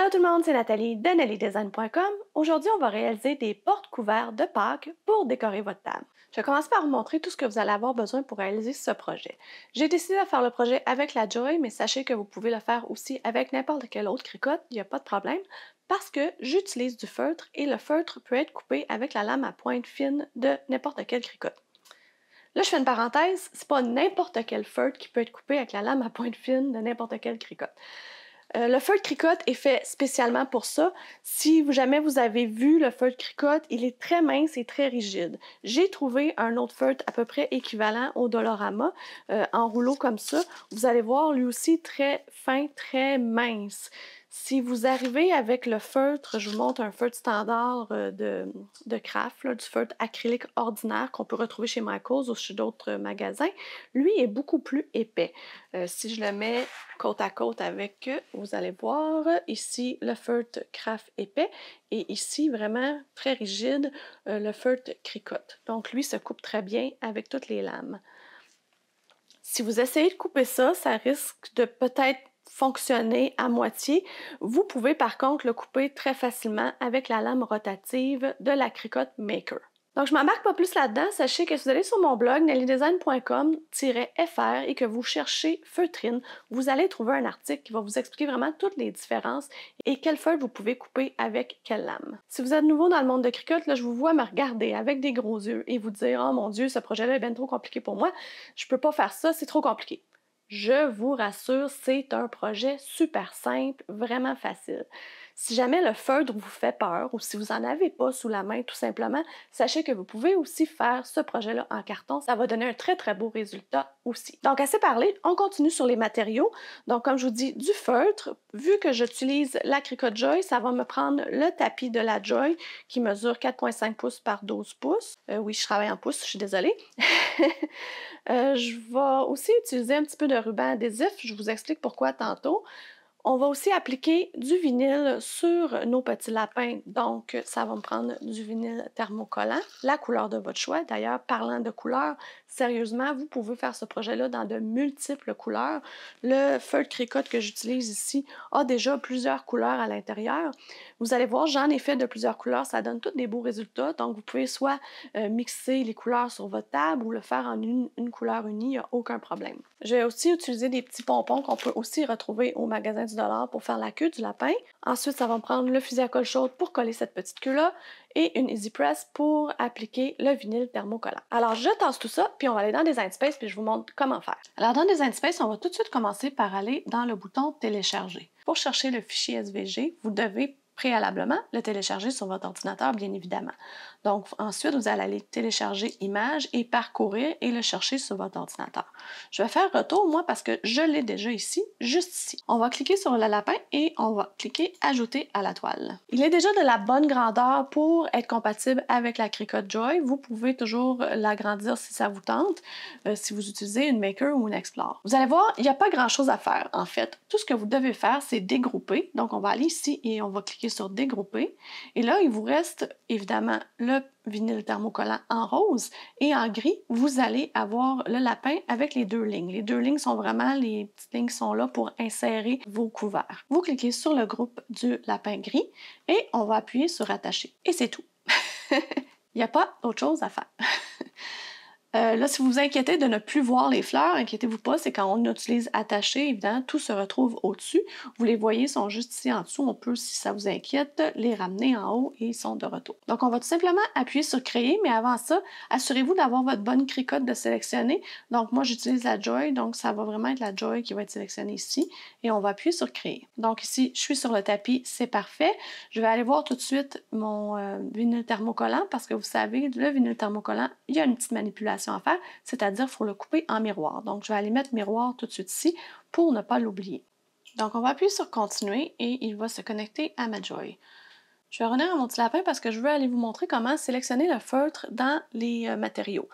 Allô tout le monde, c'est Nathalie de NathalieDesign.com. Aujourd'hui, on va réaliser des porte-couverts de Pâques pour décorer votre table. Je vais commencer par vous montrer tout ce que vous allez avoir besoin pour réaliser ce projet. J'ai décidé de faire le projet avec la Joy, mais sachez que vous pouvez le faire aussi avec n'importe quelle autre cricotte, il n'y a pas de problème, parce que j'utilise du feutre et le feutre peut être coupé avec la lame à pointe fine de n'importe quelle cricotte. Là, je fais une parenthèse, c'est pas n'importe quel feutre qui peut être coupé avec la lame à pointe fine de n'importe quelle cricotte. Le feutre cricotte est fait spécialement pour ça. Si jamais vous avez vu le feutre cricotte, il est très mince et très rigide. J'ai trouvé un autre feutre à peu près équivalent au Dollarama, en rouleau comme ça. Vous allez voir, lui aussi très fin, très mince. Si vous arrivez avec le feutre, je vous montre un feutre standard de craft, là, du feutre acrylique ordinaire qu'on peut retrouver chez Michaels ou chez d'autres magasins, lui est beaucoup plus épais. Si je le mets côte à côte avec, vous allez voir ici le feutre craft épais et ici vraiment très rigide le feutre cricotte. Donc lui se coupe très bien avec toutes les lames. Si vous essayez de couper ça, ça risque de peut-être fonctionner à moitié. Vous pouvez par contre le couper très facilement avec la lame rotative de la Cricut Maker. Donc, je ne m'embarque pas plus là-dedans. Sachez que si vous allez sur mon blog, nallydesign.com-fr et que vous cherchez feutrine, vous allez trouver un article qui va vous expliquer vraiment toutes les différences et quelle feutre vous pouvez couper avec quelle lame. Si vous êtes nouveau dans le monde de Cricut, là, je vous vois me regarder avec des gros yeux et vous dire « Oh mon Dieu, ce projet-là est bien trop compliqué pour moi. Je ne peux pas faire ça, c'est trop compliqué. » Je vous rassure, c'est un projet super simple, vraiment facile. Si jamais le feutre vous fait peur ou si vous n'en avez pas sous la main tout simplement, sachez que vous pouvez aussi faire ce projet-là en carton. Ça va donner un très très beau résultat aussi. Donc assez parlé, on continue sur les matériaux. Donc comme je vous dis, du feutre. Vu que j'utilise la Cricut Joy, ça va me prendre le tapis de la Joy qui mesure 4,5 pouces par 12 pouces. Oui, je travaille en pouces, je suis désolée. Je vais aussi utiliser un petit peu de ruban adhésif. Je vous explique pourquoi tantôt. On va aussi appliquer du vinyle sur nos petits lapins. Donc, ça va me prendre du vinyle thermocollant, la couleur de votre choix. D'ailleurs, parlant de couleurs, sérieusement, vous pouvez faire ce projet-là dans de multiples couleurs. Le feutre Cricut que j'utilise ici a déjà plusieurs couleurs à l'intérieur. Vous allez voir, j'en ai fait de plusieurs couleurs. Ça donne tous des beaux résultats. Donc, vous pouvez soit mixer les couleurs sur votre table ou le faire en une couleur unie. Il n'y a aucun problème. Je vais aussi utiliser des petits pompons qu'on peut aussi retrouver au magasin du dollar pour faire la queue du lapin. Ensuite, ça va me prendre le fusil à colle chaude pour coller cette petite queue-là et une Easy Press pour appliquer le vinyle thermocollant. Alors, je tasse tout ça, puis on va aller dans Design Space, puis je vous montre comment faire. Alors, dans Design Space, on va tout de suite commencer par aller dans le bouton Télécharger. Pour chercher le fichier SVG, vous devez préalablement le télécharger sur votre ordinateur, bien évidemment. Donc, ensuite, vous allez aller télécharger Image et parcourir et le chercher sur votre ordinateur. Je vais faire retour, moi, parce que je l'ai déjà ici, juste ici. On va cliquer sur le lapin et on va cliquer Ajouter à la toile. Il est déjà de la bonne grandeur pour être compatible avec la Cricut Joy. Vous pouvez toujours l'agrandir si ça vous tente, si vous utilisez une Maker ou une Explore. Vous allez voir, il n'y a pas grand-chose à faire, en fait. Tout ce que vous devez faire, c'est dégrouper. Donc, on va aller ici et on va cliquer sur Dégrouper. Et là, il vous reste évidemment le vinyle thermocollant en rose et en gris, vous allez avoir le lapin avec les deux lignes. Les deux lignes sont vraiment les petites lignes qui sont là pour insérer vos couverts. Vous cliquez sur le groupe du lapin gris et on va appuyer sur Attacher. Et c'est tout. Il n'y a pas d'autre chose à faire. Là, si vous vous inquiétez de ne plus voir les fleurs, inquiétez-vous pas, c'est quand on utilise attaché, évidemment, tout se retrouve au-dessus. Vous les voyez, ils sont juste ici en dessous. On peut, si ça vous inquiète, les ramener en haut et ils sont de retour. Donc, on va tout simplement appuyer sur Créer, mais avant ça, assurez-vous d'avoir votre bonne cricotte de sélectionner. Donc, moi, j'utilise la Joy, donc ça va vraiment être la Joy qui va être sélectionnée ici. Et on va appuyer sur Créer. Donc, ici, je suis sur le tapis, c'est parfait. Je vais aller voir tout de suite mon vinyle thermocollant parce que vous savez, le vinyle thermocollant, il y a une petite manipulation à faire, c'est-à-dire qu'il faut le couper en miroir. Donc, je vais aller mettre miroir tout de suite ici pour ne pas l'oublier. Donc, on va appuyer sur Continuer et il va se connecter à ma Joy. Je vais revenir à mon petit lapin parce que je veux aller vous montrer comment sélectionner le feutre dans les matériaux.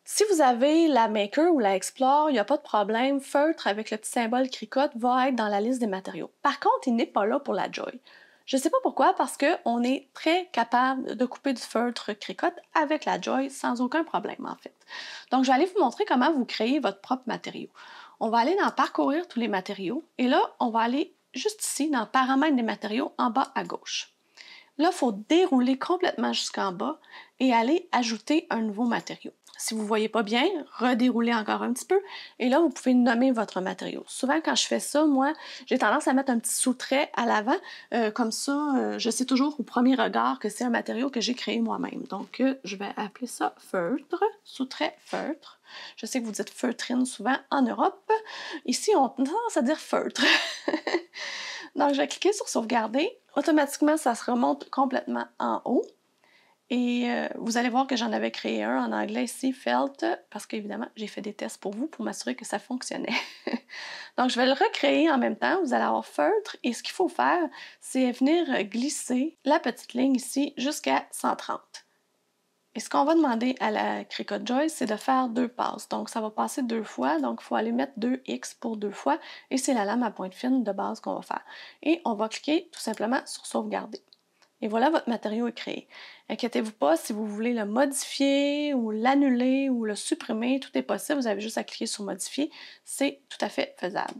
Si vous avez la Maker ou la Explore, il n'y a pas de problème. Feutre avec le petit symbole Cricut va être dans la liste des matériaux. Par contre, il n'est pas là pour la Joy. Je ne sais pas pourquoi, parce qu'on est très capable de couper du feutre Cricut avec la Joy sans aucun problème, en fait. Donc, je vais aller vous montrer comment vous créez votre propre matériau. On va aller dans Parcourir tous les matériaux et là, on va aller juste ici, dans Paramètres des matériaux, en bas à gauche. Là, il faut dérouler complètement jusqu'en bas et aller ajouter un nouveau matériau. Si vous ne voyez pas bien, redéroulez encore un petit peu et là, vous pouvez nommer votre matériau. Souvent, quand je fais ça, moi, j'ai tendance à mettre un petit sous-trait à l'avant. Comme ça, je sais toujours au premier regard que c'est un matériau que j'ai créé moi-même. Donc, je vais appeler ça feutre, sous-trait feutre. Je sais que vous dites feutrine souvent en Europe. Ici, on a tendance à dire feutre. Donc, je vais cliquer sur sauvegarder. Automatiquement, ça se remonte complètement en haut. Et vous allez voir que j'en avais créé un en anglais ici, felt, parce qu'évidemment, j'ai fait des tests pour vous pour m'assurer que ça fonctionnait. Donc, je vais le recréer en même temps. Vous allez avoir feutre et ce qu'il faut faire, c'est venir glisser la petite ligne ici jusqu'à 130. Et ce qu'on va demander à la Cricut Joy, c'est de faire 2 passes. Donc, ça va passer 2 fois. Donc, il faut aller mettre 2X pour 2 fois. Et c'est la lame à pointe fine de base qu'on va faire. Et on va cliquer tout simplement sur sauvegarder. Et voilà, votre matériau est créé. Inquiétez-vous pas, si vous voulez le modifier ou l'annuler ou le supprimer, tout est possible. Vous avez juste à cliquer sur modifier. C'est tout à fait faisable.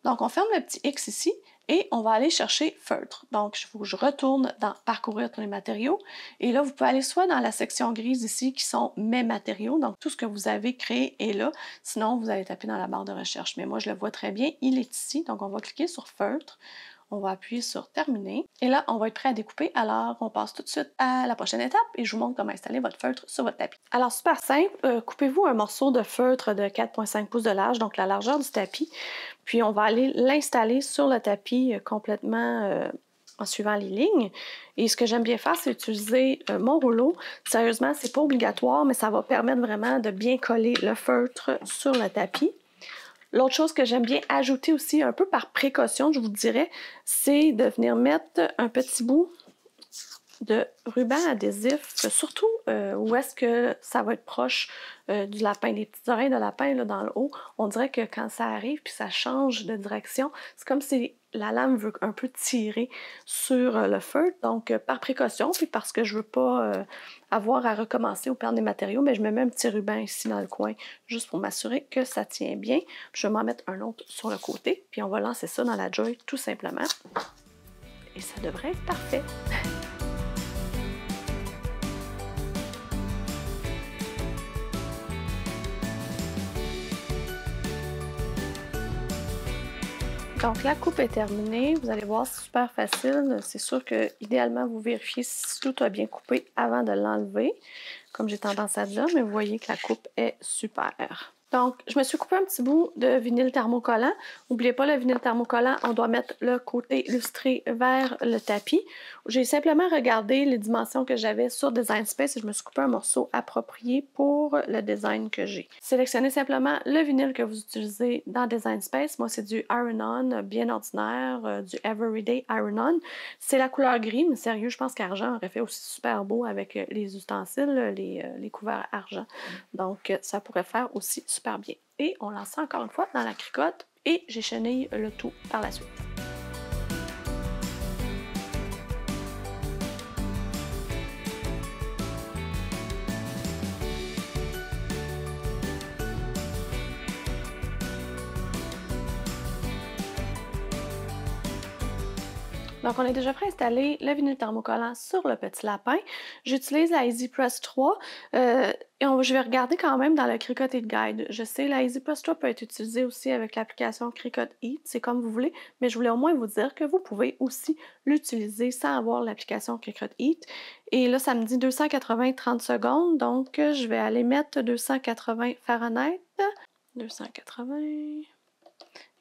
Donc, on ferme le petit X ici et on va aller chercher feutre. Donc, il faut que je retourne dans parcourir tous les matériaux. Et là, vous pouvez aller soit dans la section grise ici qui sont mes matériaux. Donc, tout ce que vous avez créé est là. Sinon, vous allez taper dans la barre de recherche. Mais moi, je le vois très bien. Il est ici. Donc, on va cliquer sur feutre. On va appuyer sur terminer. Et là, on va être prêt à découper. Alors, on passe tout de suite à la prochaine étape et je vous montre comment installer votre feutre sur votre tapis. Alors, super simple. Coupez-vous un morceau de feutre de 4,5 pouces de large, donc la largeur du tapis. Puis, on va aller l'installer sur le tapis complètement en suivant les lignes. Et ce que j'aime bien faire, c'est utiliser mon rouleau. Sérieusement, c'est pas obligatoire, mais ça va permettre vraiment de bien coller le feutre sur le tapis. L'autre chose que j'aime bien ajouter aussi, un peu par précaution, je vous dirais, c'est de venir mettre un petit bout de ruban adhésif, surtout où est-ce que ça va être proche du lapin, des petites oreilles de lapin là, dans le haut. On dirait que quand ça arrive puis ça change de direction, c'est comme si la lame veut un peu tirer sur le feutre. Donc, par précaution, puis parce que je veux pas avoir à recommencer ou perdre des matériaux, mais je me mets un petit ruban ici dans le coin, juste pour m'assurer que ça tient bien. Puis je vais m'en mettre un autre sur le côté, puis on va lancer ça dans la Joy tout simplement. Et ça devrait être parfait. Donc, la coupe est terminée. Vous allez voir, c'est super facile. C'est sûr que, idéalement, vous vérifiez si tout a bien coupé avant de l'enlever, comme j'ai tendance à dire, mais vous voyez que la coupe est super. Donc, je me suis coupé un petit bout de vinyle thermocollant. N'oubliez pas, le vinyle thermocollant, on doit mettre le côté illustré vers le tapis. J'ai simplement regardé les dimensions que j'avais sur Design Space et je me suis coupé un morceau approprié pour le design que j'ai. Sélectionnez simplement le vinyle que vous utilisez dans Design Space. Moi, c'est du Iron-On bien ordinaire, du Everyday Iron-On. C'est la couleur gris, mais sérieux, je pense qu'argent aurait fait aussi super beau avec les ustensiles, les couverts argent. Donc, ça pourrait faire aussi super bien. Et on lance ça encore une fois dans la cricotte et j'échenille le tout par la suite. Donc, on est déjà prêt à installer le vinyle thermocollant sur le petit lapin. J'utilise la EasyPress 3 et je vais regarder quand même dans le Cricut Heat Guide. Je sais, la EasyPress 3 peut être utilisée aussi avec l'application Cricut Heat, c'est comme vous voulez, mais je voulais au moins vous dire que vous pouvez aussi l'utiliser sans avoir l'application Cricut Heat. Et là, ça me dit 280 30 secondes, donc je vais aller mettre 280 Fahrenheit. 280...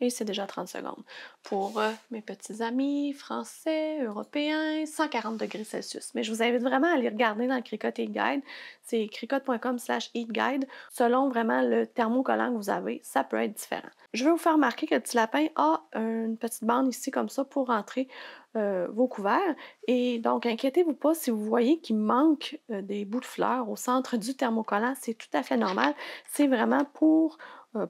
Et c'est déjà 30 secondes. Pour mes petits amis français, européens, 140 degrés Celsius. Mais je vous invite vraiment à aller regarder dans le Cricut Heat Guide. C'est cricut.com/heatguide. Selon vraiment le thermocollant que vous avez, ça peut être différent. Je vais vous faire remarquer que le petit lapin a une petite bande ici comme ça pour rentrer vos couverts. Et donc, inquiétez-vous pas si vous voyez qu'il manque des bouts de fleurs au centre du thermocollant. C'est tout à fait normal. C'est vraiment pour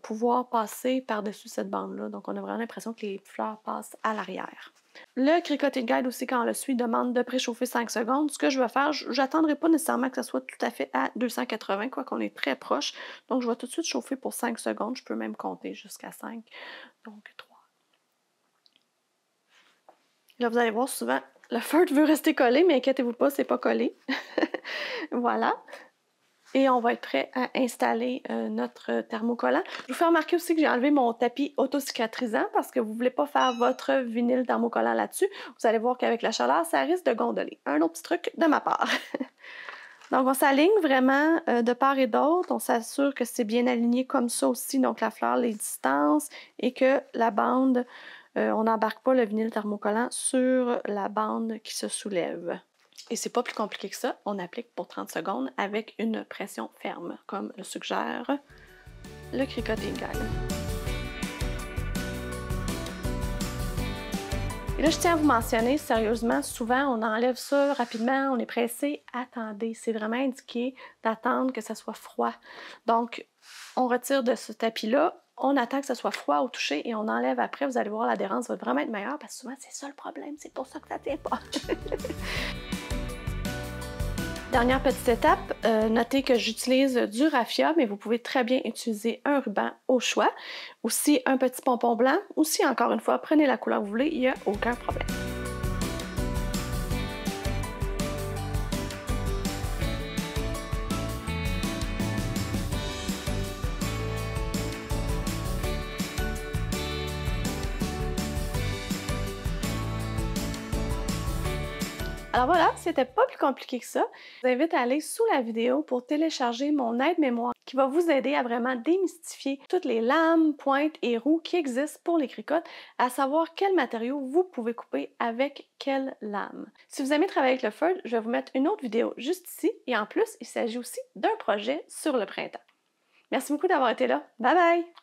pouvoir passer par-dessus cette bande-là. Donc, on a vraiment l'impression que les fleurs passent à l'arrière. Le Cricut Heat Guide aussi, quand on le suit, demande de préchauffer 5 secondes. Ce que je vais faire, j'attendrai pas nécessairement que ça soit tout à fait à 280, quoi qu'on est très proche. Donc, je vais tout de suite chauffer pour 5 secondes. Je peux même compter jusqu'à 5. Donc, 3, Là, vous allez voir souvent, le feutre veut rester collé, mais inquiétez-vous pas, c'est pas collé. Voilà. Et on va être prêt à installer notre thermocollant. Je vous fais remarquer aussi que j'ai enlevé mon tapis autocicatrisant parce que vous ne voulez pas faire votre vinyle thermocollant là-dessus. Vous allez voir qu'avec la chaleur, ça risque de gondoler. Un autre petit truc de ma part. Donc, on s'aligne vraiment de part et d'autre. On s'assure que c'est bien aligné comme ça aussi, donc la fleur, les distances, et que la bande, on n'embarque pas le vinyle thermocollant sur la bande qui se soulève. Et c'est pas plus compliqué que ça. On applique pour 30 secondes avec une pression ferme, comme le suggère le Cricut Eagle. Et là, je tiens à vous mentionner, sérieusement, souvent, on enlève ça rapidement, on est pressé. Attendez, c'est vraiment indiqué d'attendre que ça soit froid. Donc, on retire de ce tapis-là, on attend que ça soit froid au toucher et on enlève après. Vous allez voir, l'adhérence va vraiment être meilleure parce que souvent, c'est ça le problème. C'est pour ça que ça ne tient pas. Dernière petite étape, notez que j'utilise du raffia, mais vous pouvez très bien utiliser un ruban au choix. Aussi un petit pompon blanc, ou si encore une fois, prenez la couleur que vous voulez, il n'y a aucun problème. Alors voilà, c'était pas plus compliqué que ça. Je vous invite à aller sous la vidéo pour télécharger mon aide-mémoire qui va vous aider à vraiment démystifier toutes les lames, pointes et roues qui existent pour les cricottes, à savoir quels matériaux vous pouvez couper avec quelle lame. Si vous aimez travailler avec le feutre, je vais vous mettre une autre vidéo juste ici et en plus, il s'agit aussi d'un projet sur le printemps. Merci beaucoup d'avoir été là. Bye bye!